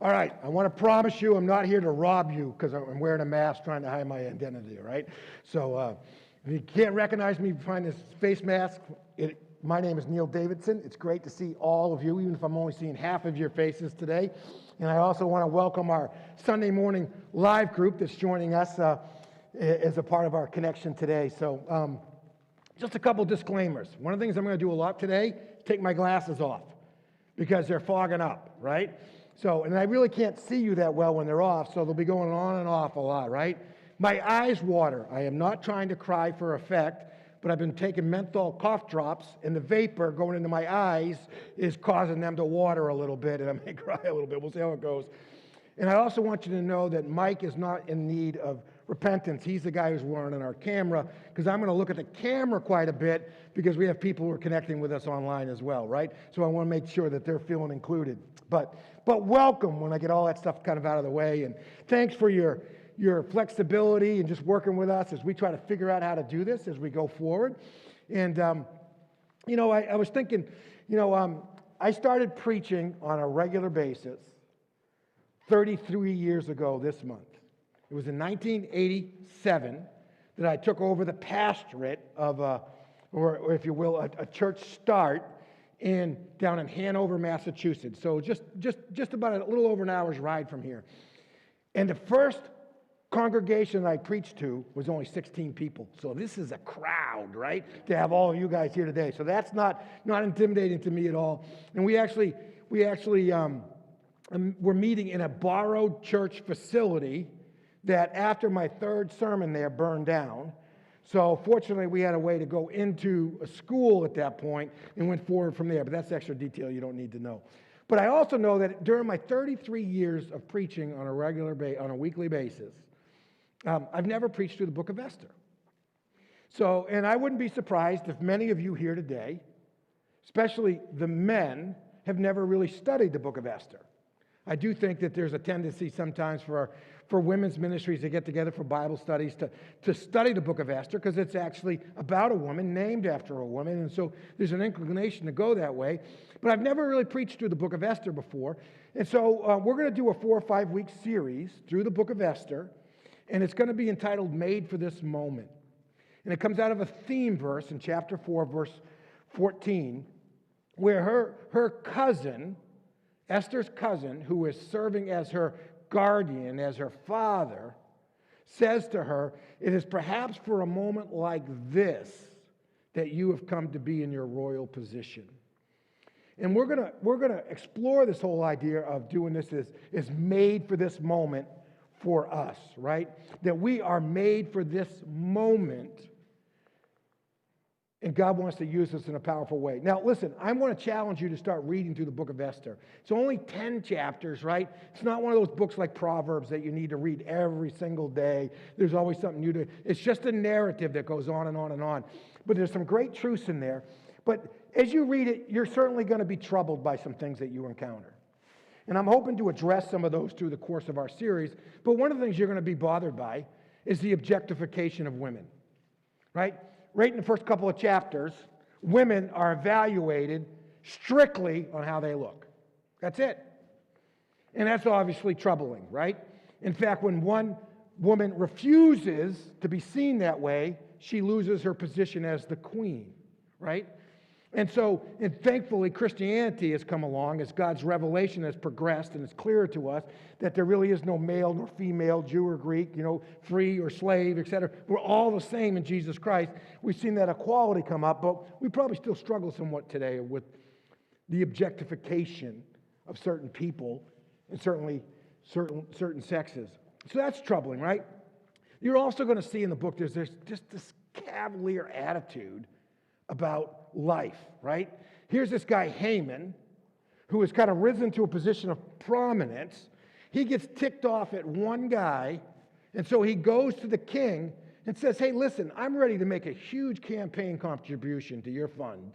All right, I want to promise you I'm not here to rob you because I'm wearing a mask trying to hide my identity, all right? So if you can't recognize me behind this face mask, my name is Neal Davidson. It's great to see all of you, even if I'm only seeing half of your faces today. And I also want to welcome our Sunday morning live group that's joining us as a part of our connection today. So just a couple disclaimers. One of the things I'm going to do a lot today, take my glasses off because they're fogging up, right? So, and I really can't see you that well when they're off, so they'll be going on and off a lot, right? My eyes water. I am not trying to cry for effect, but I've been taking menthol cough drops, and the vapor going into my eyes is causing them to water a little bit, and I may cry a little bit. We'll see how it goes. And I also want you to know that Mike is not in need of repentance. He's the guy who's running our camera, because I'm going to look at the camera quite a bit because we have people who are connecting with us online as well, right? So I want to make sure that they're feeling included. But welcome when I get all that stuff kind of out of the way. And thanks for your flexibility and just working with us as we try to figure out how to do this as we go forward. And, I was thinking, I started preaching on a regular basis 33 years ago this month. It was in 1987 that I took over the pastorate of, or if you will, a church start down in Hanover, Massachusetts. So just about a little over an hour's ride from here. And the first congregation I preached to was only 16 people. So this is a crowd, right? To have all of you guys here today. So that's not intimidating to me at all. And we actually were meeting in a borrowed church facility that after my third sermon there burned down. So fortunately, we had a way to go into a school at that point and went forward from there. But that's extra detail you don't need to know. But I also know that during my 33 years of preaching on a weekly basis, I've never preached through the book of Esther. So, and I wouldn't be surprised if many of you here today, especially the men, have never really studied the book of Esther. I do think that there's a tendency sometimes for women's ministries to get together for Bible studies to study the book of Esther because it's actually about a woman named after a woman. And so there's an inclination to go that way. But I've never really preached through the book of Esther before. And so we're going to do a 4 or 5 week series through the book of Esther. And it's going to be entitled Made for This Moment. And it comes out of a theme verse in chapter 4, verse 14, where her cousin, Esther's cousin, who is serving as her guardian, as her father, says to her, "It is perhaps for a moment like this that you have come to be in your royal position." And we're gonna explore this whole idea of doing this is made for this moment for us, right? That we are made for this moment. And God wants to use us in a powerful way. Now, listen, I want to challenge you to start reading through the book of Esther. It's only 10 chapters, right? It's not one of those books like Proverbs that you need to read every single day. There's always something new to. It's just a narrative that goes on and on and on. But there's some great truths in there. But as you read it, you're certainly going to be troubled by some things that you encounter. And I'm hoping to address some of those through the course of our series. But one of the things you're going to be bothered by is the objectification of women, right? Right in the first couple of chapters, women are evaluated strictly on how they look. That's it. And that's obviously troubling, right? In fact, when one woman refuses to be seen that way, she loses her position as the queen, right? And thankfully, Christianity has come along as God's revelation has progressed, and it's clearer to us that there really is no male nor female, Jew or Greek, free or slave, etc. We're all the same in Jesus Christ. We've seen that equality come up, but we probably still struggle somewhat today with the objectification of certain people and certainly certain sexes. So that's troubling, right? You're also going to see in the book there's just this cavalier attitude about life, right? Here's this guy Haman, who has kind of risen to a position of prominence. He gets ticked off at one guy, and so he goes to the king and says, "Hey, listen, I'm ready to make a huge campaign contribution to your fund,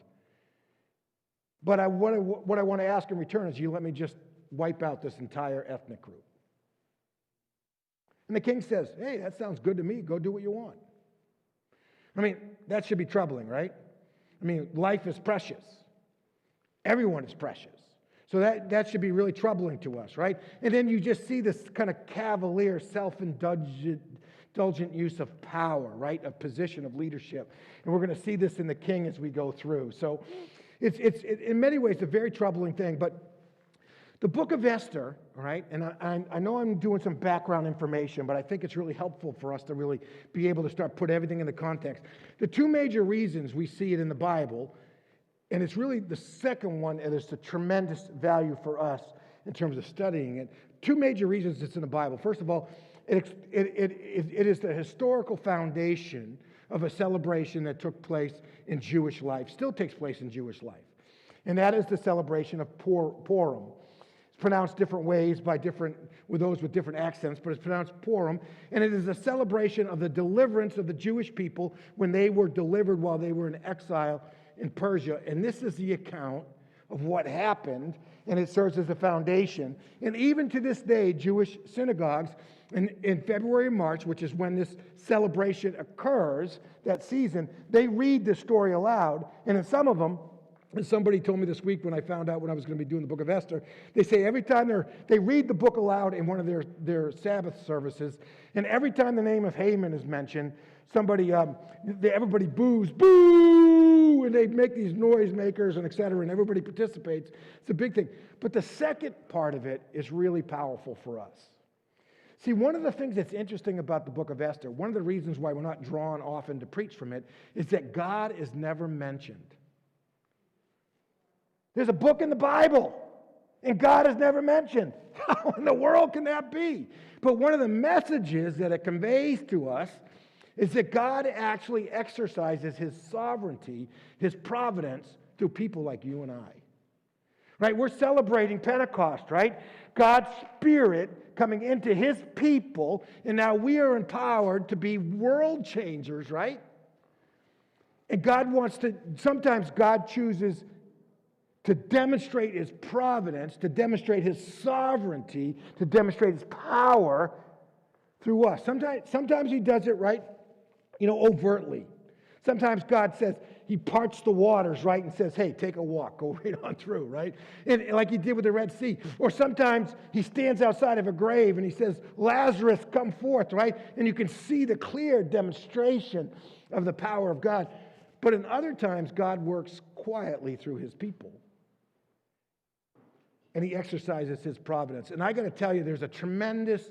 but what I want to ask in return is you let me just wipe out this entire ethnic group." And the king says, "Hey, that sounds good to me. Go do what you want." I mean, that should be troubling, right? I mean, life is precious. Everyone is precious. So that should be really troubling to us, right? And then you just see this kind of cavalier, self-indulgent use of power, right? Of position, of leadership. And we're going to see this in the king as we go through. So it's in many ways a very troubling thing. But the book of Esther, right? And I know I'm doing some background information, but I think it's really helpful for us to really be able to start put everything in the context. The two major reasons we see it in the Bible, and it's really the second one, and it's a tremendous value for us in terms of studying it. Two major reasons it's in the Bible. First of all, it is the historical foundation of a celebration that took place in Jewish life, still takes place in Jewish life. And that is the celebration of PURIM. It's pronounced different ways with those with different accents, but it's pronounced PURIM. And it is a celebration of the deliverance of the Jewish people when they were delivered while they were in exile in Persia. And this is the account of what happened, and it serves as a foundation. And even to this day, Jewish synagogues in February and March, which is when this celebration occurs, that season, they read this story aloud. And in some of them, and somebody told me this week when I found out when I was going to be doing the book of Esther, they say every time they read the book aloud in one of their Sabbath services, and every time the name of Haman is mentioned, everybody boos, boo, and they make these noisemakers and et cetera, and everybody participates. It's a big thing. But the second part of it is really powerful for us. See, one of the things that's interesting about the book of Esther, one of the reasons why we're not drawn often to preach from it, is that God is never mentioned. There's a book in the Bible, and God is never mentioned. How in the world can that be? But one of the messages that it conveys to us is that God actually exercises his sovereignty, his providence through people like you and I. Right? We're celebrating Pentecost, right? God's Spirit coming into his people, and now we are empowered to be world changers, right? And sometimes God chooses to demonstrate his providence, to demonstrate his sovereignty, to demonstrate his power through us. Sometimes he does it, right, overtly. Sometimes God says, he parts the waters, right, and says, hey, take a walk, go right on through, right? And like he did with the Red Sea. Or sometimes he stands outside of a grave and he says, Lazarus, come forth, right? And you can see the clear demonstration of the power of God. But in other times, God works quietly through his people. And he exercises his providence. And I got to tell you, there's a tremendous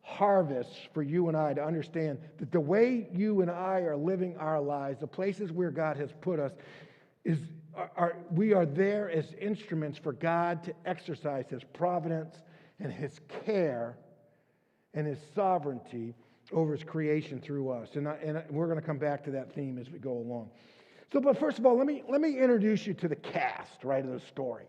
harvest for you and I to understand that the way you and I are living our lives, the places where God has put us, we are there as instruments for God to exercise his providence and his care and his sovereignty over his creation through us. And we're going to come back to that theme as we go along. But first of all, let me introduce you to the cast, right, of the story.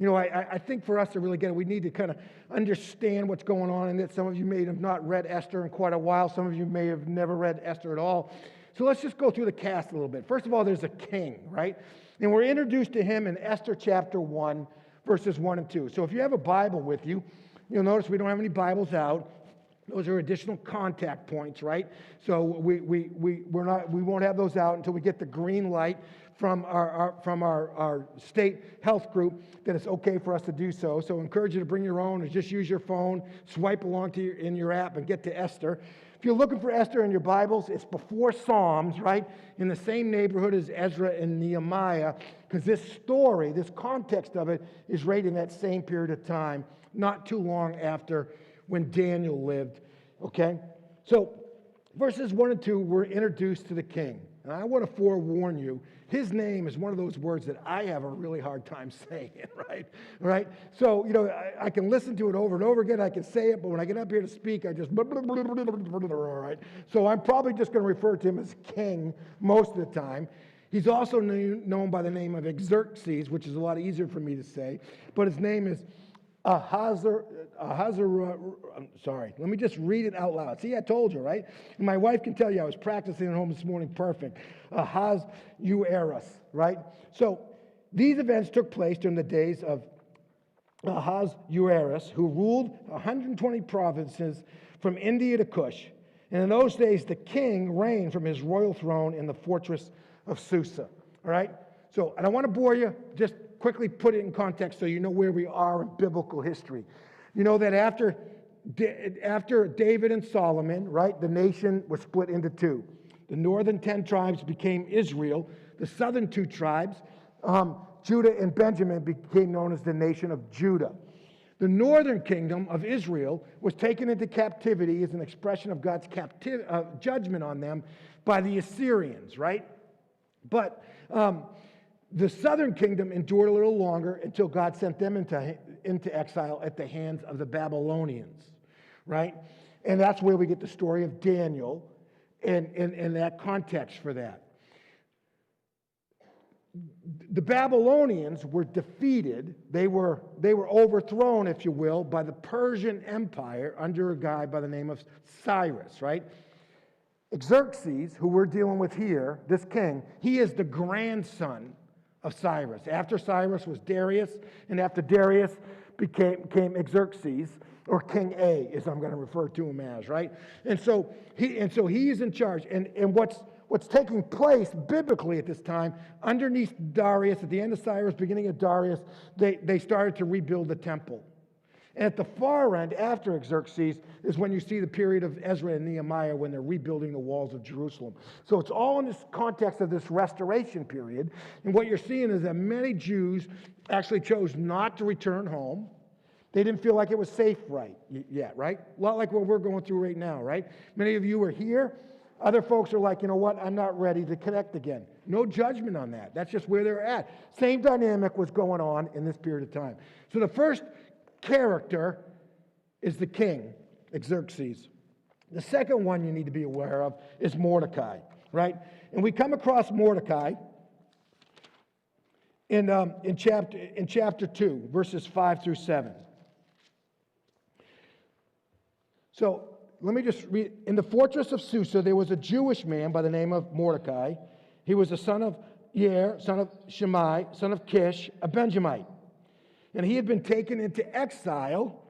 I think for us to really get it, we need to kind of understand what's going on in it. Some of you may have not read Esther in quite a while. Some of you may have never read Esther at all. So let's just go through the cast a little bit. First of all, there's a king, right? And we're introduced to him in Esther chapter 1, verses 1 and 2. So if you have a Bible with you, you'll notice we don't have any Bibles out. Those are additional contact points, right? So we won't have those out until we get the green light from our state health group that it's okay for us to do so. So I encourage you to bring your own, or just use your phone, swipe along in your app and get to Esther. If you're looking for Esther in your Bibles, it's before Psalms, right? In the same neighborhood as Ezra and Nehemiah, because this story, this context of it, is right in that same period of time, not too long after when Daniel lived, okay? So verses 1 and 2, we're introduced to the king. And I want to forewarn you, his name is one of those words that I have a really hard time saying, right? So, I can listen to it over and over again. I can say it, but when I get up here to speak, I just, right? So I'm probably just going to refer to him as king most of the time. He's also known by the name of Xerxes, which is a lot easier for me to say, but his name is Ahasuerus. Sorry, let me just read it out loud. See, I told you, right? And my wife can tell you I was practicing at home this morning perfect. Ahasuerus, right? So these events took place during the days of Ahasuerus, who ruled 120 provinces from India to Kush. And in those days, the king reigned from his royal throne in the fortress of Susa. All right? So I don't want to bore you. Just quickly put it in context so you know where we are in biblical history. You know that after David and Solomon, right, the nation was split into two. The northern 10 tribes became Israel. The southern 2 tribes, Judah and Benjamin, became known as the nation of Judah. The northern kingdom of Israel was taken into captivity as an expression of God's judgment on them by the Assyrians, right? But the southern kingdom endured a little longer until God sent them into exile at the hands of the Babylonians, right? And that's where we get the story of Daniel and that context for that. The Babylonians were defeated. They were overthrown, if you will, by the Persian Empire under a guy by the name of Cyrus, right? Xerxes, who we're dealing with here, this king, he is the grandson of Cyrus. After Cyrus was Darius, and after Darius came Xerxes, or King A, as I'm going to refer to him as, right? And so he's in charge. And what's taking place biblically at this time, underneath Darius, at the end of Cyrus, beginning of Darius, they started to rebuild the temple. And at the far end, after Xerxes, is when you see the period of Ezra and Nehemiah when they're rebuilding the walls of Jerusalem. So it's all in this context of this restoration period. And what you're seeing is that many Jews actually chose not to return home. They didn't feel like it was safe yet, right? A lot like what we're going through right now, right? Many of you are here. Other folks are like, you know what, I'm not ready to connect again. No judgment on that. That's just where they're at. Same dynamic was going on in this period of time. So the first character is the king, Xerxes. The second one you need to be aware of is Mordecai, right? And we come across Mordecai in chapter 2, verses 5 through 7. So let me just read. In the fortress of Susa, there was a Jewish man by the name of Mordecai. He was the son of Yair, son of Shimei, son of Kish, a Benjamite. And he had been taken into exile.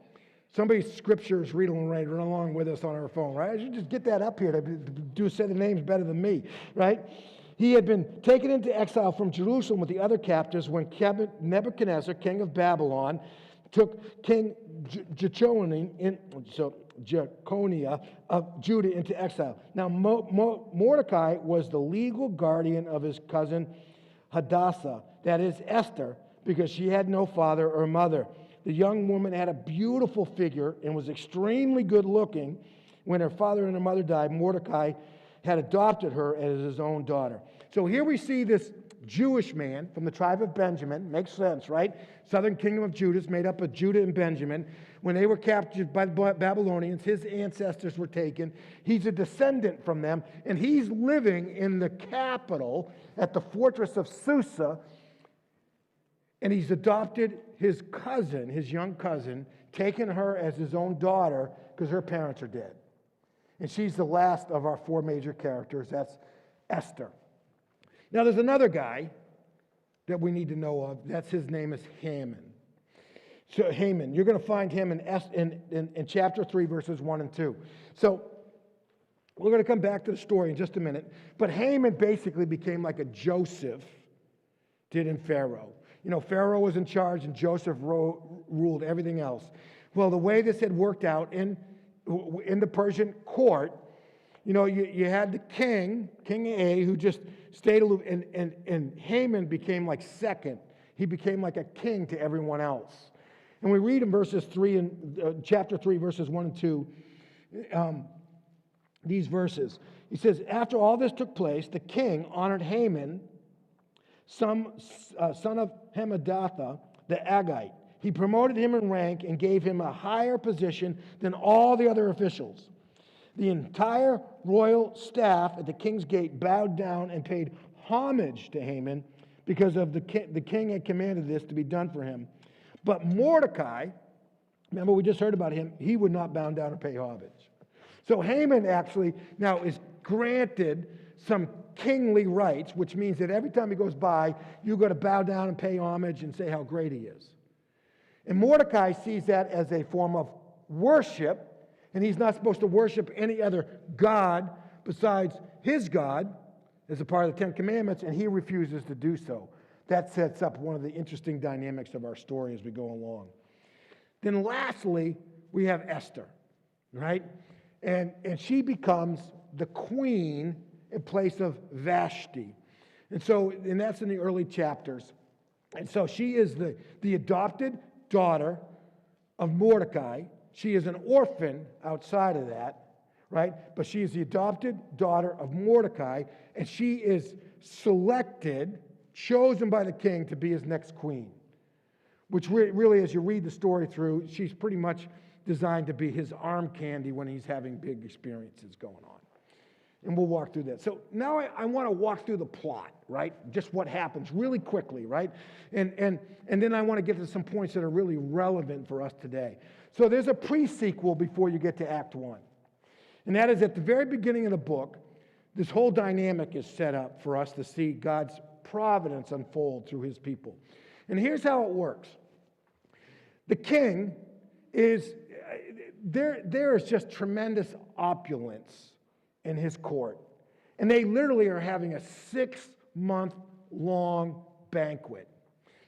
Somebody's scripture is reading right along with us on our phone, right? I should just get that up here to say the names better than me, right? He had been taken into exile from Jerusalem with the other captives when Nebuchadnezzar, king of Babylon, took King Jeconiah of Judah into exile. Now, Mordecai was the legal guardian of his cousin Hadassah, that is Esther, because she had no father or mother. The young woman had a beautiful figure and was extremely good looking. When her father and her mother died, Mordecai had adopted her as his own daughter. So here we see this Jewish man from the tribe of Benjamin. Makes sense, right? Southern kingdom of Judah is made up of Judah and Benjamin. When they were captured by the Babylonians, his ancestors were taken. He's a descendant from them, and he's living in the capital at the fortress of Susa, and he's adopted his cousin, his young cousin, taken her as his own daughter because her parents are dead. And she's the last of our 4 major characters. That's Esther. Now, there's another guy that we need to know of. His name is Haman. So Haman, you're going to find him in chapter 3, verses 1 and 2. So we're going to come back to the story in just a minute. But Haman basically became like a Joseph did in Pharaoh. You know, Pharaoh was in charge and Joseph ruled everything else. Well, the way this had worked out in the Persian court, you know, you had the King A, who just stayed aloof, and Haman became like second. He became like a king to everyone else. And we read in chapter 3, verses 1 and 2, these verses. He says, after all this took place, the king honored Haman, son of Hammedatha, the Agagite. He promoted him in rank and gave him a higher position than all the other officials. The entire royal staff at the king's gate bowed down and paid homage to Haman because of the king had commanded this to be done for him. But Mordecai, remember we just heard about him, he would not bow down and pay homage. So Haman actually now is granted some kingly rights, which means that every time he goes by, you've got to bow down and pay homage and say how great he is. And Mordecai sees that as a form of worship, and he's not supposed to worship any other god besides his God as a part of the 10 Commandments, and he refuses to do so. that sets up one of the interesting dynamics of our story as we go along. Then lastly, we have Esther, right? And she becomes the queen in place of Vashti. And that's in the early chapters. And so she is the adopted daughter of Mordecai. She is an orphan outside of that, right? But she is the adopted daughter of Mordecai, and she is selected, chosen by the king to be his next queen. Which really, as you read the story through, she's pretty much designed to be his arm candy when he's having big experiences going on. And we'll walk through that. So now I want to walk through the plot, right? Just what happens really quickly, right? And then I want to get to some points that are really relevant for us today. So there's a pre-sequel before you get to Act 1. And that is at the very beginning of the book, this whole dynamic is set up for us to see God's providence unfold through his people. And here's how it works. The king is, there is just tremendous opulence in his court. And they literally are having a 6-month-long banquet.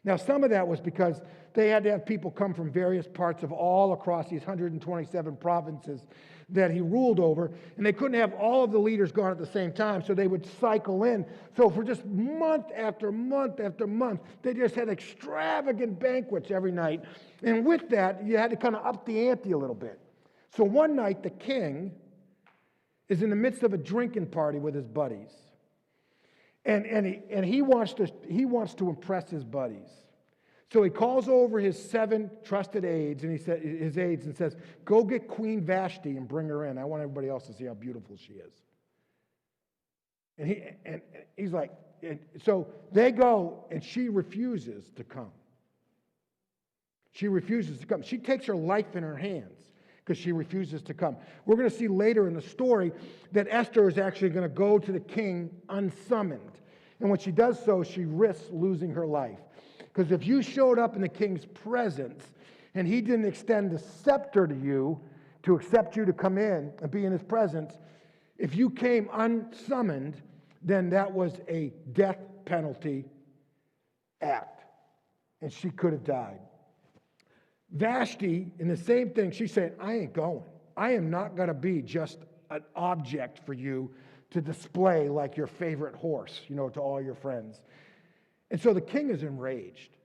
Now, some of that was because they had to have people come from various parts of all across these 127 provinces that he ruled over, and they couldn't have all of the leaders gone at the same time, so they would cycle in. So for just month after month after month, they just had extravagant banquets every night. And with that, you had to kind of up the ante a little bit. So one night, the king is in the midst of a drinking party with his buddies. And he wants to impress his buddies. So he calls over his 7 trusted aides, and and says, "Go get Queen Vashti and bring her in. I want everybody else to see how beautiful she is." And he's like, so they go, and she refuses to come. She refuses to come. She takes her life in her hands because she refuses to come. We're going to see later in the story that Esther is actually going to go to the king unsummoned. And when she does so, she risks losing her life. Because if you showed up in the king's presence and he didn't extend the scepter to you to accept you to come in and be in his presence, if you came unsummoned, then that was a death penalty act. And she could have died. Vashti, in the same thing, she said, "I ain't going. I am not going to be just an object for you to display like your favorite horse, to all your friends." And so the king is enraged,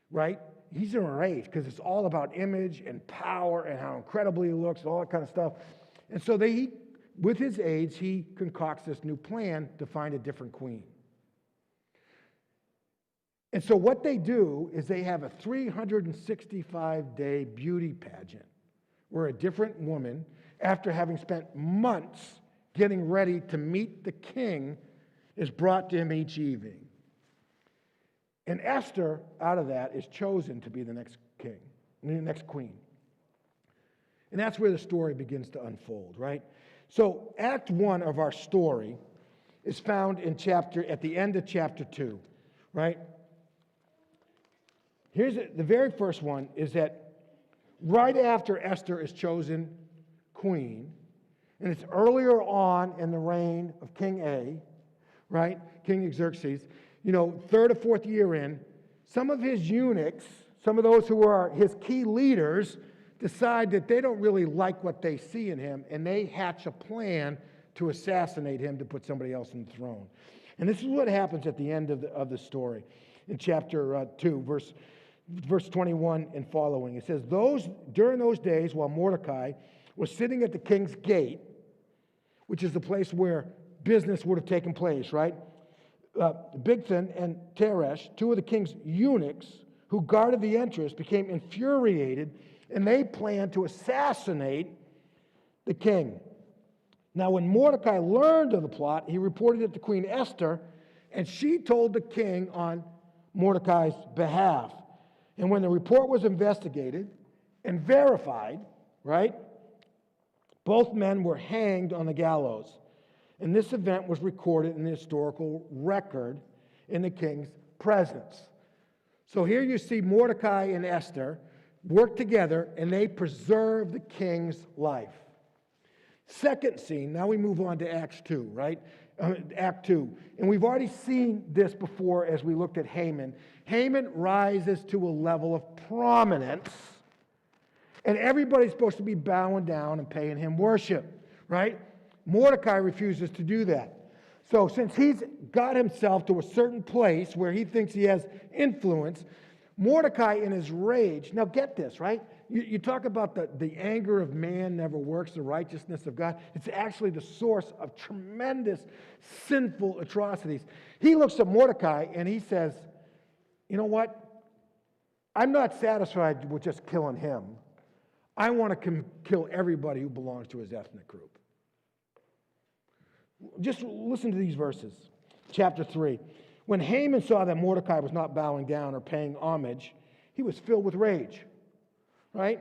right? He's enraged because it's all about image and power and how incredible he looks and all that kind of stuff. And so with his aides, he concocts this new plan to find a different queen. And so what they do is they have a 365-day beauty pageant where a different woman, after having spent months getting ready to meet the king, is brought to him each evening. And Esther, out of that, is chosen to be the next queen. And that's where the story begins to unfold, right? So Act 1 of our story is found at the end of chapter 2, right? The very first one is that right after Esther is chosen queen, and it's earlier on in the reign of King A, right? King Xerxes, 3rd or 4th year in, some of his eunuchs, some of those who are his key leaders, decide that they don't really like what they see in him, and they hatch a plan to assassinate him to put somebody else on the throne. And this is what happens at the end of the story. In chapter 2, verse 21 and following, it says, during those days while Mordecai was sitting at the king's gate, which is the place where business would have taken place, right? Bigthan and Teresh, 2 of the king's eunuchs who guarded the entrance, became infuriated, and they planned to assassinate the king. Now, when Mordecai learned of the plot, he reported it to Queen Esther, and she told the king on Mordecai's behalf. And when the report was investigated and verified, right, both men were hanged on the gallows. And this event was recorded in the historical record in the king's presence. So here you see Mordecai and Esther work together, and they preserve the king's life. Second scene, now we move on to Acts 2, right? Act 2. And we've already seen this before as we looked at Haman. Haman rises to a level of prominence, and everybody's supposed to be bowing down and paying him worship, right? Mordecai refuses to do that. So since he's got himself to a certain place where he thinks he has influence, Mordecai in his rage, now get this, right? You talk about the anger of man never works, the righteousness of God. It's actually the source of tremendous sinful atrocities. He looks at Mordecai and he says, you know what? I'm not satisfied with just killing him. I want to kill everybody who belongs to his ethnic group. Just listen to these verses. Chapter 3. When Haman saw that Mordecai was not bowing down or paying homage, he was filled with rage. Right?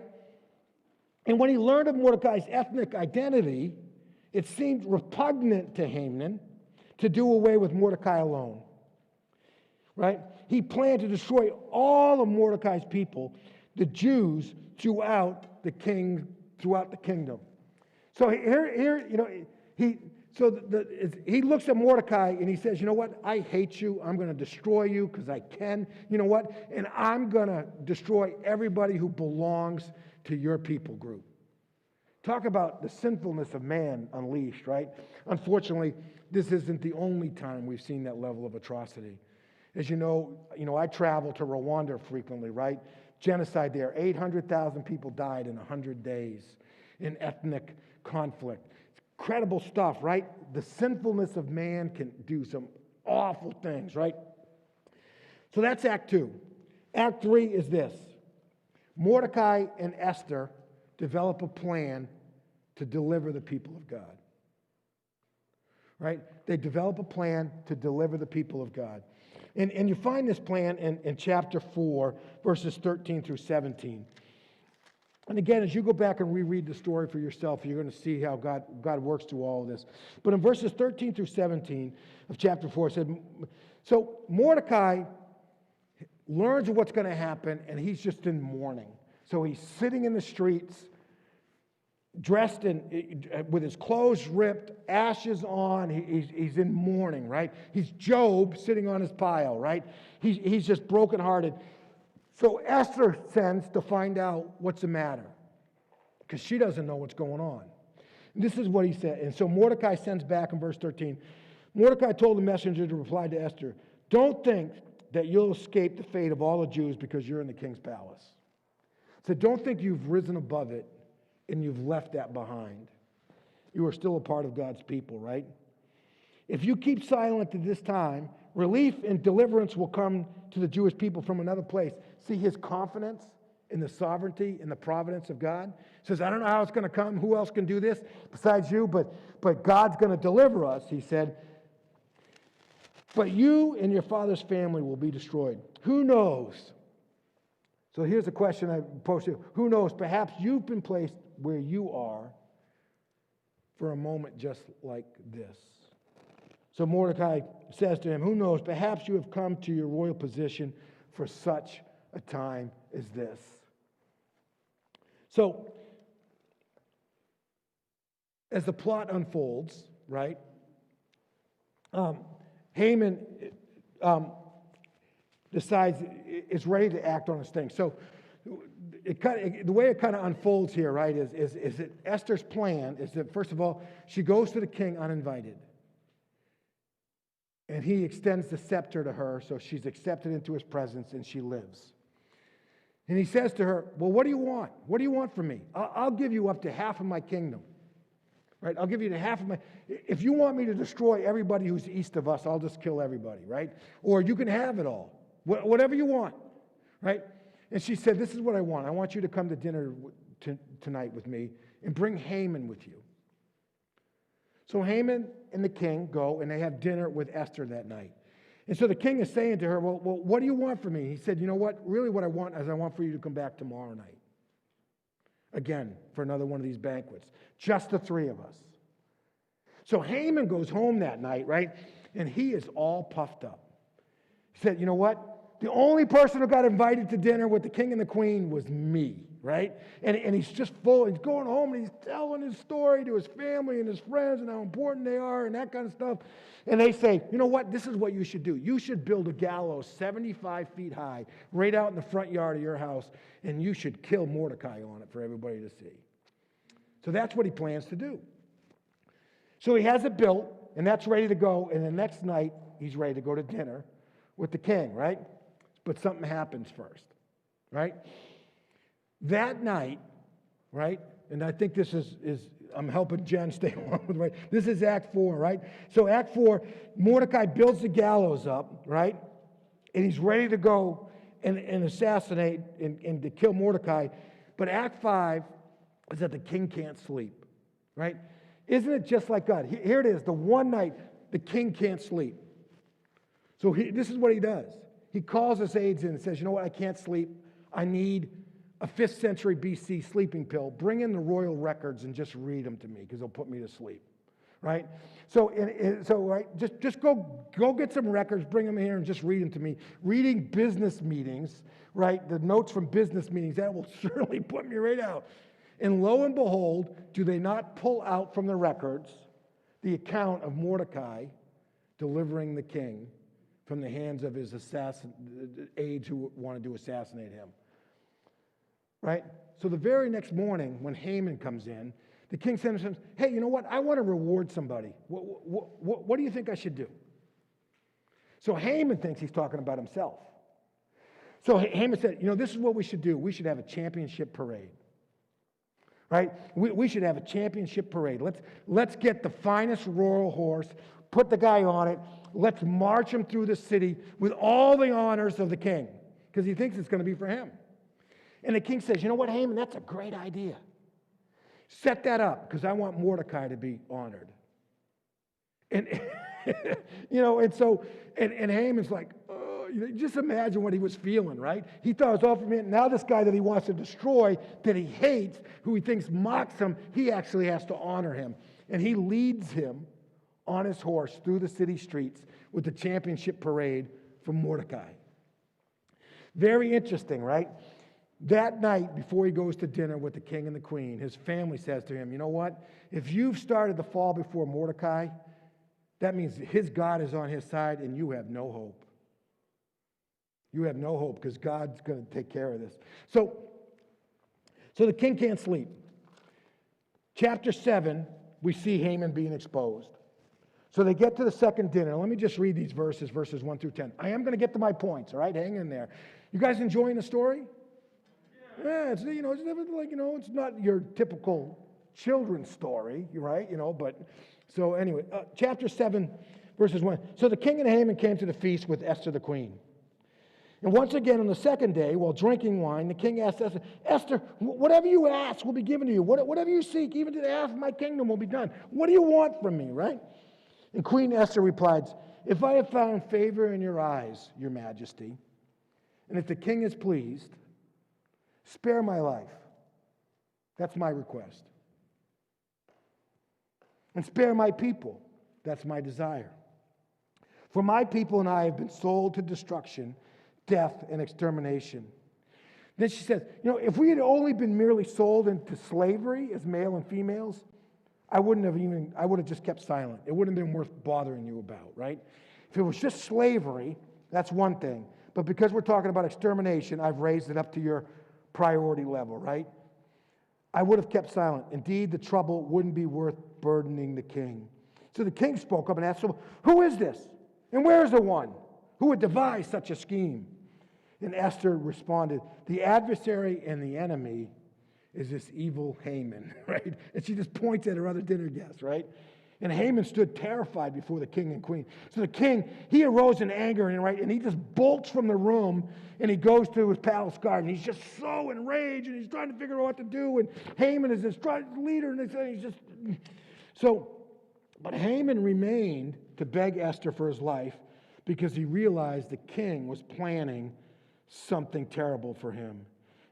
And when he learned of Mordecai's ethnic identity, it seemed repugnant to Haman to do away with Mordecai alone. Right? He planned to destroy all of Mordecai's people, the Jews, throughout the kingdom. So here, you know, he looks at Mordecai and he says, you know what? I hate you. I'm going to destroy you because I can. You know what? And I'm going to destroy everybody who belongs to your people group. Talk about the sinfulness of man unleashed, right? Unfortunately, this isn't the only time we've seen that level of atrocity. As you know, I travel to Rwanda frequently, right? Genocide there. 800,000 people died in 100 days in ethnic conflict. Incredible stuff, right? The sinfulness of man can do some awful things, right? So that's Act 2. Act 3 is this. Mordecai and Esther develop a plan to deliver the people of God. Right? They develop a plan to deliver the people of God. And you find this plan in chapter 4, verses 13 through 17. And again, as you go back and reread the story for yourself, you're going to see how God works through all of this. But in verses 13 through 17 of chapter 4, it said, so Mordecai learns of what's going to happen, and he's just in mourning. So he's sitting in the streets, dressed with his clothes ripped, ashes on. He's in mourning, right? He's Job sitting on his pile, right? He's just brokenhearted. So Esther sends to find out what's the matter, because she doesn't know what's going on. And this is what he said. And so Mordecai sends back in verse 13. Mordecai told the messenger to reply to Esther, don't think that you'll escape the fate of all the Jews because you're in the king's palace. So don't think you've risen above it and you've left that behind. You are still a part of God's people, right? If you keep silent at this time, relief and deliverance will come to the Jewish people from another place. See his confidence in the sovereignty and the providence of God? He says, I don't know how it's going to come. Who else can do this besides you? But God's going to deliver us, he said. But you and your father's family will be destroyed. Who knows? So here's a question I pose to you. Who knows? Perhaps you've been placed where you are for a moment just like this. So Mordecai says to him, who knows? Perhaps you have come to your royal position for such a time as this. So, as the plot unfolds, right, Haman decides it's ready to act on his thing. So, the way it kind of unfolds here, right, is that Esther's plan is that, first of all, she goes to the king uninvited. And he extends the scepter to her, so she's accepted into his presence and she lives. And he says to her, well, what do you want? What do you want from me? I'll give you up to half of my kingdom. Right? I'll give you half of my... If you want me to destroy everybody who's east of us, I'll just kill everybody, right? Or you can have it all. Whatever you want, right? And she said, this is what I want. I want you to come to dinner tonight with me and bring Haman with you. So Haman and the king go, and they have dinner with Esther that night. And so the king is saying to her, well, what do you want from me? He said, you know what? Really what I want is I want for you to come back tomorrow night. Again, for another one of these banquets. Just the three of us. So Haman goes home that night, right? And he is all puffed up. He said, you know what? The only person who got invited to dinner with the king and the queen was me. right? And he's just full. He's going home and he's telling his story to his family and his friends and how important they are and that kind of stuff. And they say, you know what? This is what you should do. You should build a gallows 75 feet high right out in the front yard of your house, and you should kill Mordecai on it for everybody to see. So that's what he plans to do. So he has it built, and that's ready to go. And the next night, he's ready to go to dinner with the king, right? But something happens first, right? That night, right? And I think this is I'm helping Jen stay along with, right? This is Act 4, right? So Act 4, Mordecai builds the gallows up, right? And he's ready to go and assassinate and to kill Mordecai. But Act 5 is that the king can't sleep, right? Isn't it just like God? Here it is, the one night the king can't sleep. So this is what he does. He calls his aides in and says, you know what, I can't sleep. I need a 5th century BC sleeping pill. Bring in the royal records and just read them to me because they'll put me to sleep, right? So right, just go get some records, bring them here and just read them to me. Reading business meetings, right, the notes from business meetings, that will certainly put me right out. And lo and behold, do they not pull out from the records the account of Mordecai delivering the king from the hands of his aides who wanted to assassinate him. Right? So the very next morning, when Haman comes in, the king says, hey, you know what? I want to reward somebody. What do you think I should do? So Haman thinks he's talking about himself. So Haman said, you know, this is what we should do. We should have a championship parade. Right? We should have a championship parade. Let's get the finest royal horse, put the guy on it. Let's march him through the city with all the honors of the king, because he thinks it's going to be for him. And the king says, you know what, Haman, that's a great idea. Set that up, because I want Mordecai to be honored. And, you know, and Haman's like, just imagine what he was feeling, right? He thought it was all for me. Now this guy that he wants to destroy, that he hates, who he thinks mocks him, he actually has to honor him. And he leads him on his horse through the city streets with the championship parade for Mordecai. Very interesting, right? That night, before he goes to dinner with the king and the queen, his family says to him, you know what? If you've started to fall before Mordecai, that means his God is on his side and you have no hope. You have no hope because God's going to take care of this. So the king can't sleep. Chapter 7, we see Haman being exposed. So they get to the second dinner. Let me just read these verses 1 through 10. I am going to get to my points, all right? Hang in there. You guys enjoying the story? Yeah, it's, you know, it's never like, you know, it's not your typical children's story, right? You know, but, so anyway, chapter 7, verses 1. So the king and Haman came to the feast with Esther the queen. And once again, on the second day, while drinking wine, the king asked Esther, Esther, whatever you ask will be given to you. Whatever you seek, even to the half of my kingdom will be done. What do you want from me, right? And Queen Esther replied, if I have found favor in your eyes, your majesty, and if the king is pleased, spare my life. That's my request. And spare my people. That's my desire. For my people and I have been sold to destruction, death, and extermination. Then she says, you know, if we had only been merely sold into slavery as male and females, I would have just kept silent. It wouldn't have been worth bothering you about, right? If it was just slavery, that's one thing. But because we're talking about extermination, I've raised it up to your priority level, right? I would have kept silent. Indeed, the trouble wouldn't be worth burdening the king. So the king spoke up and asked, who is this? And where is the one who would devise such a scheme? And Esther responded, the adversary and the enemy is this evil Haman, right? And she just points at her other dinner guests, right? And Haman stood terrified before the king and queen. So the king, he arose in anger, and he just bolts from the room, and he goes to his palace garden. He's just so enraged, and he's trying to figure out what to do. And Haman is this leader, and he's just... But Haman remained to beg Esther for his life because he realized the king was planning something terrible for him.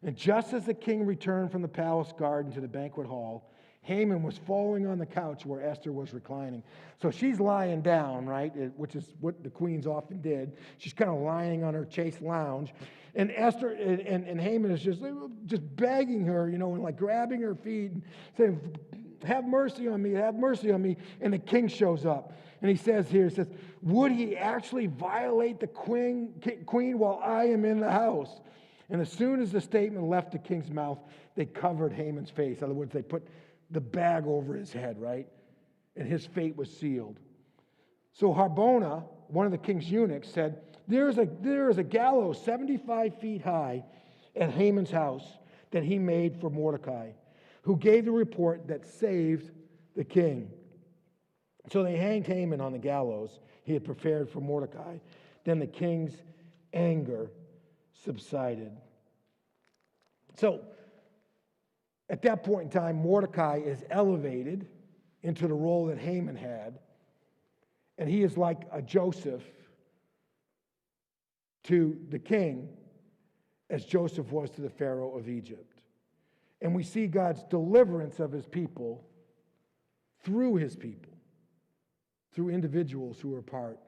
And just as the king returned from the palace garden to the banquet hall, Haman was falling on the couch where Esther was reclining. So she's lying down, right, which is what the queens often did. She's kind of lying on her chaste lounge. And Esther and Haman is just begging her, and like grabbing her feet and saying, have mercy on me, have mercy on me. And the king shows up. And he says, would he actually violate the queen while I am in the house? And as soon as the statement left the king's mouth, they covered Haman's face. In other words, they put the bag over his head, right? And his fate was sealed. So Harbona, one of the king's eunuchs, said, there is a gallows 75 feet high at Haman's house that he made for Mordecai, who gave the report that saved the king. So they hanged Haman on the gallows he had prepared for Mordecai. Then the king's anger subsided. So at that point in time, Mordecai is elevated into the role that Haman had, and he is like a Joseph to the king as Joseph was to the Pharaoh of Egypt. And we see God's deliverance of his people through his people, through individuals who are part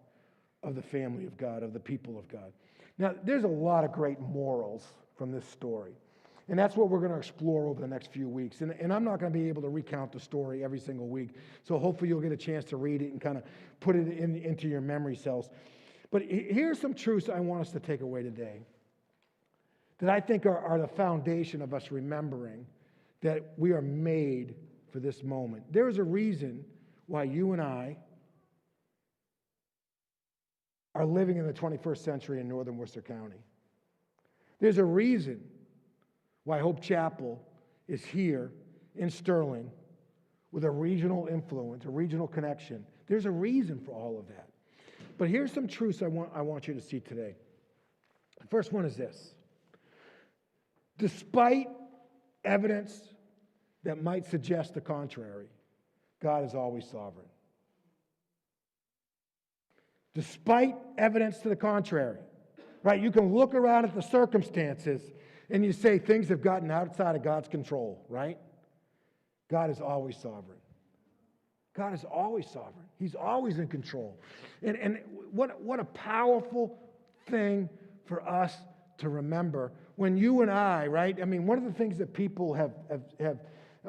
of the family of God, of the people of God. Now, there's a lot of great morals from this story. And that's what we're going to explore over the next few weeks. And I'm not going to be able to recount the story every single week. So hopefully you'll get a chance to read it and kind of put it into your memory cells. But here's some truths I want us to take away today that I think are the foundation of us remembering that we are made for this moment. There's a reason why you and I are living in the 21st century in northern Worcester County. There's a reason why Hope Chapel is here in Sterling with a regional influence, a regional connection. There's a reason for all of that. But here's some truths I want you to see today. The first one is this. Despite evidence that might suggest the contrary, God is always sovereign. Despite evidence to the contrary, right? You can look around at the circumstances and you say things have gotten outside of God's control, right? God is always sovereign. God is always sovereign. He's always in control. And what a powerful thing for us to remember when you and I, right? I mean, one of the things that people have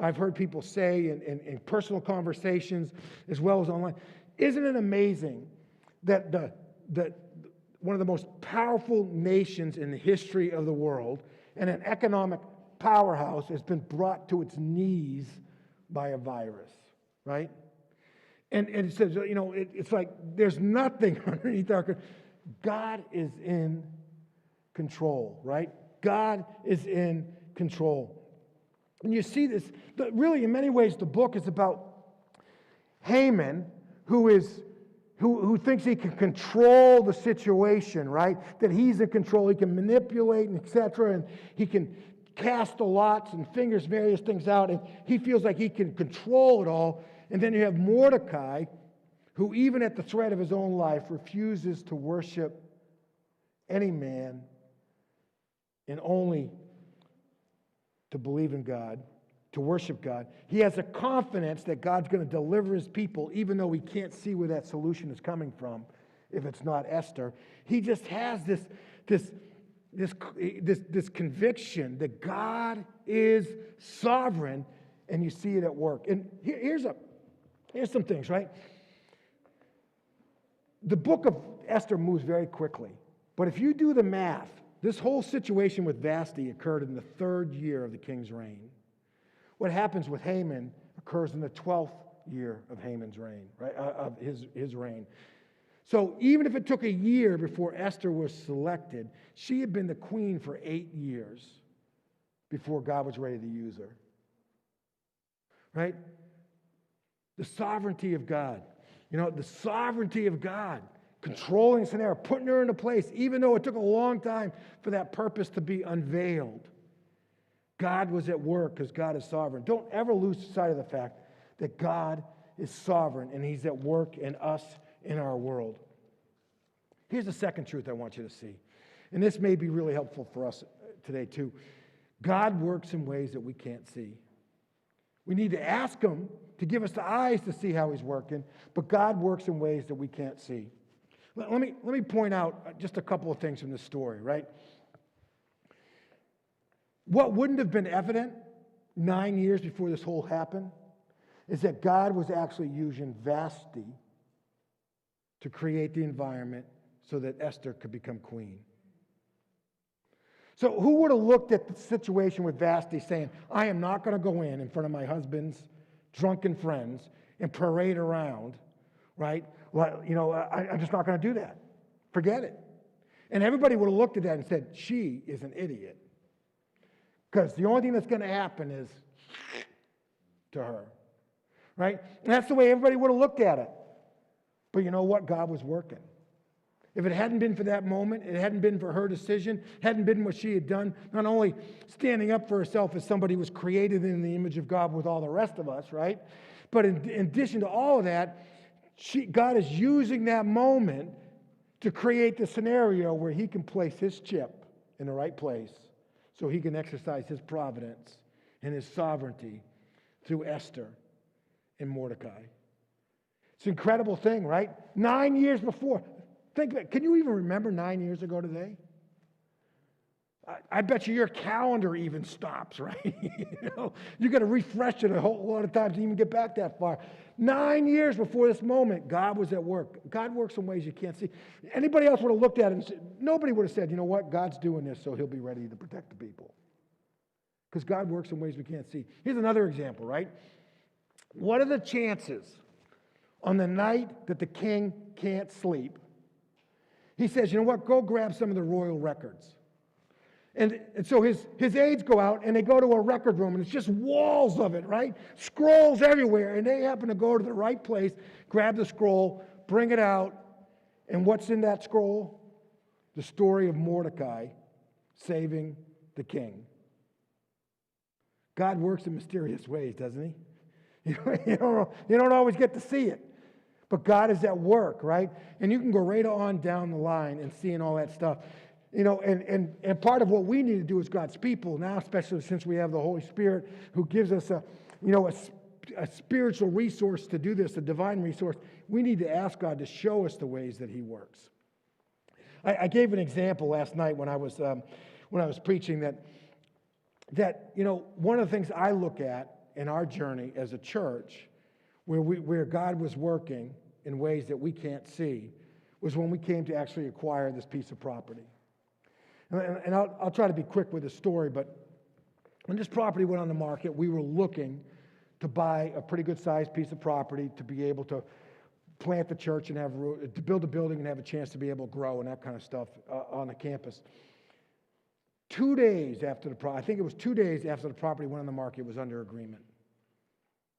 I've heard people say in personal conversations as well as online, isn't it amazing that one of the most powerful nations in the history of the world and an economic powerhouse has been brought to its knees by a virus, right? And it says, it's like there's nothing underneath our control. God is in control, right? God is in control. And you see this, really in many ways the book is about Haman, who thinks he can control the situation, right? That he's in control, he can manipulate, and etc., and he can cast the lots and figures various things out, and he feels like he can control it all. And then you have Mordecai, who even at the threat of his own life refuses to worship any man and only to believe in God, to worship God. He has a confidence that God's going to deliver his people, even though he can't see where that solution is coming from if it's not Esther. He just has this conviction that God is sovereign, and you see it at work. And here's some things, right? The book of Esther moves very quickly. But if you do the math, this whole situation with Vashti occurred in the 3rd year of the king's reign. What happens with Haman occurs in the 12th year of Haman's reign, right? Of his reign. So even if it took a year before Esther was selected, she had been the queen for 8 years before God was ready to use her. Right? The sovereignty of God. The sovereignty of God. Controlling the scenario, putting her into place, even though it took a long time for that purpose to be unveiled. God was at work because God is sovereign. Don't ever lose sight of the fact that God is sovereign and he's at work in us, in our world. Here's the second truth I want you to see. And this may be really helpful for us today too. God works in ways that we can't see. We need to ask him to give us the eyes to see how he's working, but God works in ways that we can't see. Let me point out just a couple of things from this story, right? What wouldn't have been evident 9 years before this whole happened is that God was actually using Vashti to create the environment so that Esther could become queen. So who would have looked at the situation with Vashti saying, I am not going to go in front of my husband's drunken friends and parade around, right? Well, I'm just not going to do that. Forget it. And everybody would have looked at that and said, she is an idiot. Because the only thing that's going to happen is to her, right? And that's the way everybody would have looked at it. But you know what? God was working. If it hadn't been for that moment, it hadn't been for her decision, hadn't been what she had done, not only standing up for herself as somebody who was created in the image of God with all the rest of us, right? But in addition to all of that, God is using that moment to create the scenario where he can place his chip in the right place so he can exercise his providence and his sovereignty through Esther and Mordecai. It's an incredible thing, right? 9 years before. Think of it. Can you even remember 9 years ago today? I bet you your calendar even stops, right? You got to refresh it a whole lot of times to even get back that far. 9 years before this moment, God was at work. God works in ways you can't see. Anybody else would have looked at it and said, nobody would have said, you know what, God's doing this so he'll be ready to protect the people. Because God works in ways we can't see. Here's another example, right? What are the chances on the night that the king can't sleep? He says, you know what, go grab some of the royal records. And so his aides go out and they go to a record room and it's just walls of it, right? Scrolls everywhere. And they happen to go to the right place, grab the scroll, bring it out. And what's in that scroll? The story of Mordecai saving the king. God works in mysterious ways, doesn't he? You don't always get to see it. But God is at work, right? And you can go right on down the line and seeing all that stuff. And part of what we need to do as God's people now, especially since we have the Holy Spirit who gives us a spiritual resource to do this, a divine resource, we need to ask God to show us the ways that he works. I gave an example last night when I was preaching that one of the things I look at in our journey as a church where God was working in ways that we can't see was when we came to actually acquire this piece of property. And I'll try to be quick with the story, but when this property went on the market, we were looking to buy a pretty good sized piece of property to be able to plant the church and to build a building and have a chance to be able to grow and that kind of stuff on the campus. 2 days after I think it was 2 days after the property went on the market, it was under agreement.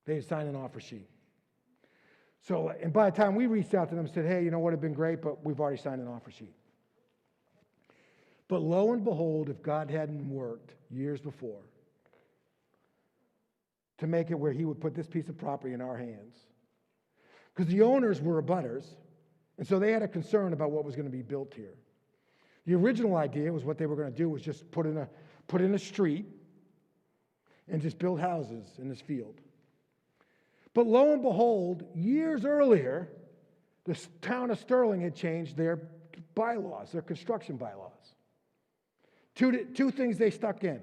They had signed an offer sheet. So, and by the time we reached out to them and said, hey, you know what, it'd been great, but we've already signed an offer sheet. But lo and behold, if God hadn't worked years before to make it where he would put this piece of property in our hands, because the owners were abutters, and so they had a concern about what was going to be built here. The original idea was what they were going to do was just put in a street and just build houses in this field. But lo and behold, years earlier, the town of Sterling had changed their bylaws, their construction bylaws. Two things they stuck in,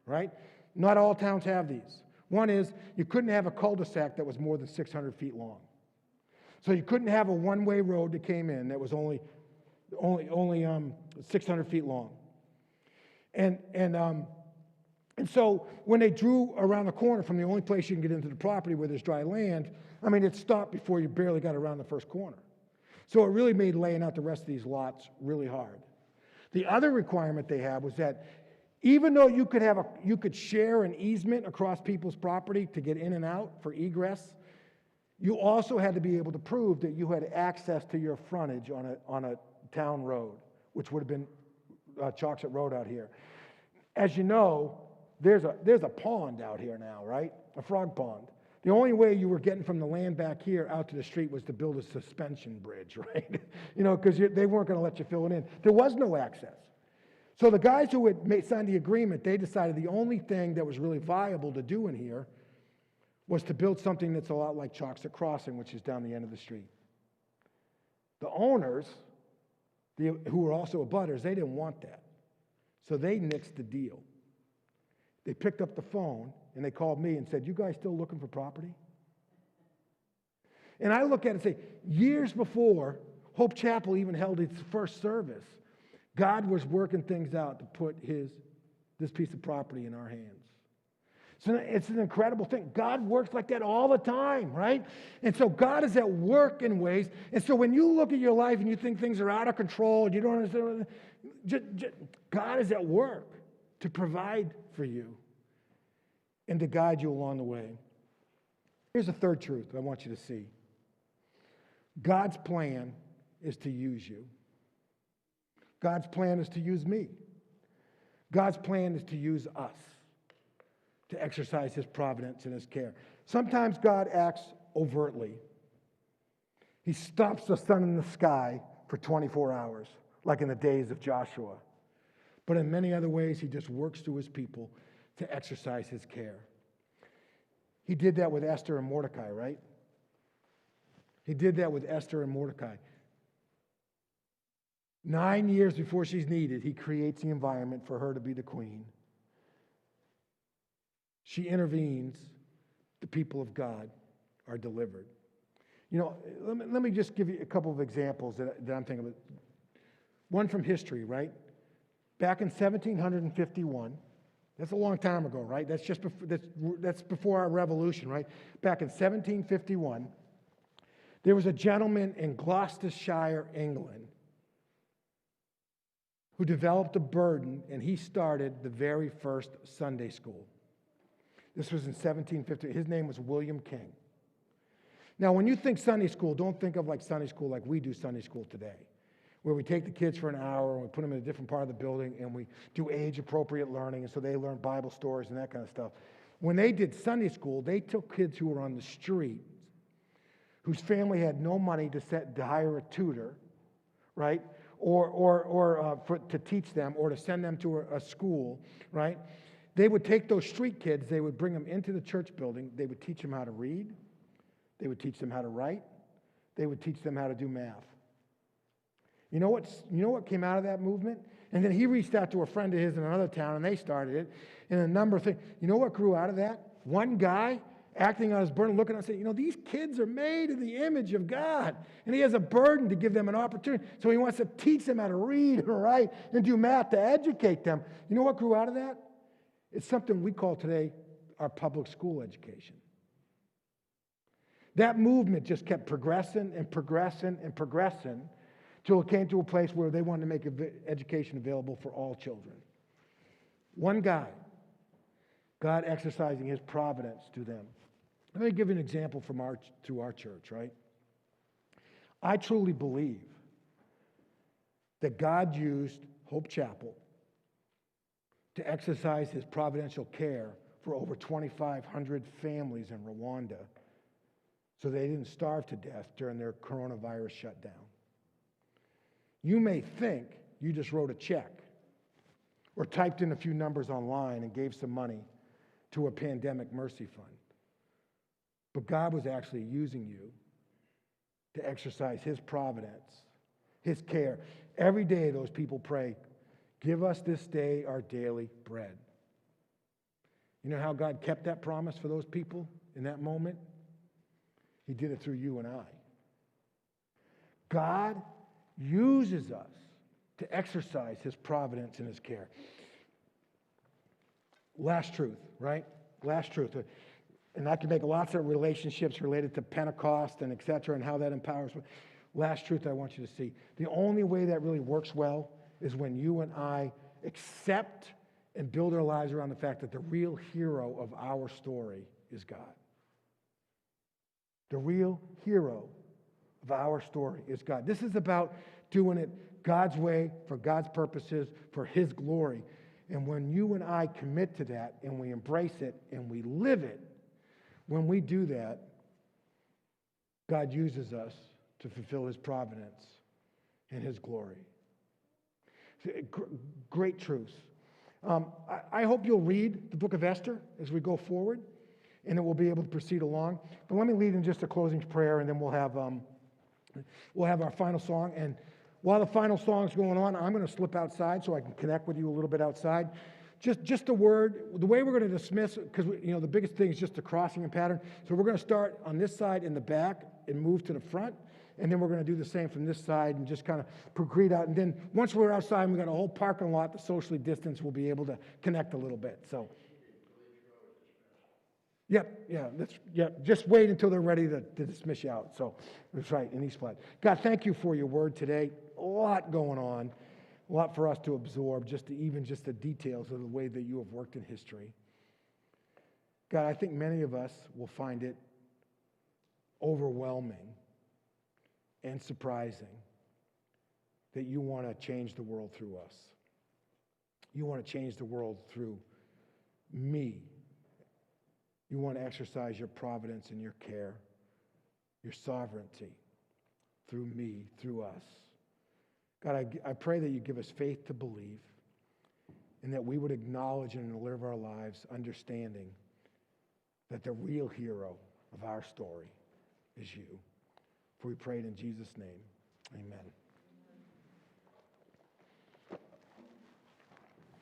right? Not all towns have these. One is you couldn't have a cul-de-sac that was more than 600 feet long. So you couldn't have a one-way road that came in that was only 600 feet long. And so when they drew around the corner from the only place you can get into the property where there's dry land, it stopped before you barely got around the first corner. So it really made laying out the rest of these lots really hard. The other requirement they had was that even though you could share an easement across people's property to get in and out for egress, you also had to be able to prove that you had access to your frontage on a town road, which would have been Chocolate Road out here. As you know, there's a pond out here now, right? A frog pond. The only way you were getting from the land back here out to the street was to build a suspension bridge, right? Because they weren't going to let you fill it in. There was no access. So the guys who had signed the agreement, they decided the only thing that was really viable to do in here was to build something that's a lot like Chocolate Crossing, which is down the end of the street. The owners, who were also abutters, they didn't want that. So they nixed the deal. They picked up the phone and they called me and said, "You guys still looking for property?" And I look at it and say, years before Hope Chapel even held its first service, God was working things out to put this piece of property in our hands. So it's an incredible thing. God works like that all the time, right? And so God is at work in ways. And so when you look at your life and you think things are out of control and you don't understand, God is at work to provide for you and to guide you along the way. Here's a third truth I want you to see. God's plan is to use you. God's plan is to use me. God's plan is to use us to exercise his providence and his care. Sometimes God acts overtly. He stops the sun in the sky for 24 hours, like in the days of Joshua. But in many other ways, he just works through his people to exercise his care. He did that with Esther and Mordecai, right? He did that with Esther and Mordecai. 9 years before she's needed, he creates the environment for her to be the queen. She intervenes. The people of God are delivered. You know, let me just give you a couple of examples that I'm thinking of. One from history, right? Back in 1751, that's a long time ago, right? That's just before, that's before our revolution, right? Back in 1751, there was a gentleman in Gloucestershire, England, who developed a burden, and he started the very first Sunday school. This was in 1750. His name was William King. Now, when you think Sunday school, don't think of like Sunday school like we do Sunday school today, where we take the kids for an hour and we put them in a different part of the building and we do age-appropriate learning, and so they learn Bible stories and that kind of stuff. When they did Sunday school, they took kids who were on the street, whose family had no money to hire a tutor, right? To teach them or to send them to a school, right? They would take those street kids, they would bring them into the church building, they would teach them how to read, they would teach them how to write, they would teach them how to do math. You know what came out of that movement? And then he reached out to a friend of his in another town, and they started it, and a number of things. You know what grew out of that? One guy acting on his burden, looking and saying, these kids are made in the image of God. And he has a burden to give them an opportunity. So he wants to teach them how to read and write and do math to educate them. You know what grew out of that? It's something we call today our public school education. That movement just kept progressing and progressing and progressing till it came to a place where they wanted to make education available for all children. One guy, God exercising his providence to them. Let me give you an example from our church, right? I truly believe that God used Hope Chapel to exercise his providential care for over 2,500 families in Rwanda so they didn't starve to death during their coronavirus shutdown. You may think you just wrote a check or typed in a few numbers online and gave some money to a pandemic mercy fund. But God was actually using you to exercise his providence, his care. Every day those people pray, "Give us this day our daily bread." You know how God kept that promise for those people in that moment? He did it through you and I. God uses us to exercise his providence and his care. Last truth, right? Last truth. And I can make lots of relationships related to Pentecost and et cetera and how that empowers. Last truth I want you to see. The only way that really works well is when you and I accept and build our lives around the fact that the real hero of our story is God. The real hero of our story is God. This is about doing it God's way, for God's purposes, for his glory. And when you and I commit to that and we embrace it and we live it, when we do that, God uses us to fulfill his providence and his glory. Great truths. I hope you'll read the book of Esther as we go forward. and then we'll be able to proceed along. But let me lead in just a closing prayer, and then we'll have our final song. And while the final song's going on, I'm going to slip outside so I can connect with you a little bit outside. Just a word, the way we're going to dismiss, because the biggest thing is just the crossing and pattern. So we're going to start on this side in the back and move to the front, and then we're going to do the same from this side and just kind of progrede out. And then once we're outside and we've got a whole parking lot that's socially distanced, we'll be able to connect a little bit. So, just wait until they're ready to dismiss you out. So that's right, in East Flat. God, thank you for your word today. A lot going on. A lot for us to absorb, just the details of the way that you have worked in history. God, I think many of us will find it overwhelming and surprising that you want to change the world through us. You want to change the world through me. You want to exercise your providence and your care, your sovereignty through me, through us. God, I pray that you give us faith to believe and that we would acknowledge and live our lives understanding that the real hero of our story is you. For we pray it in Jesus' name. Amen.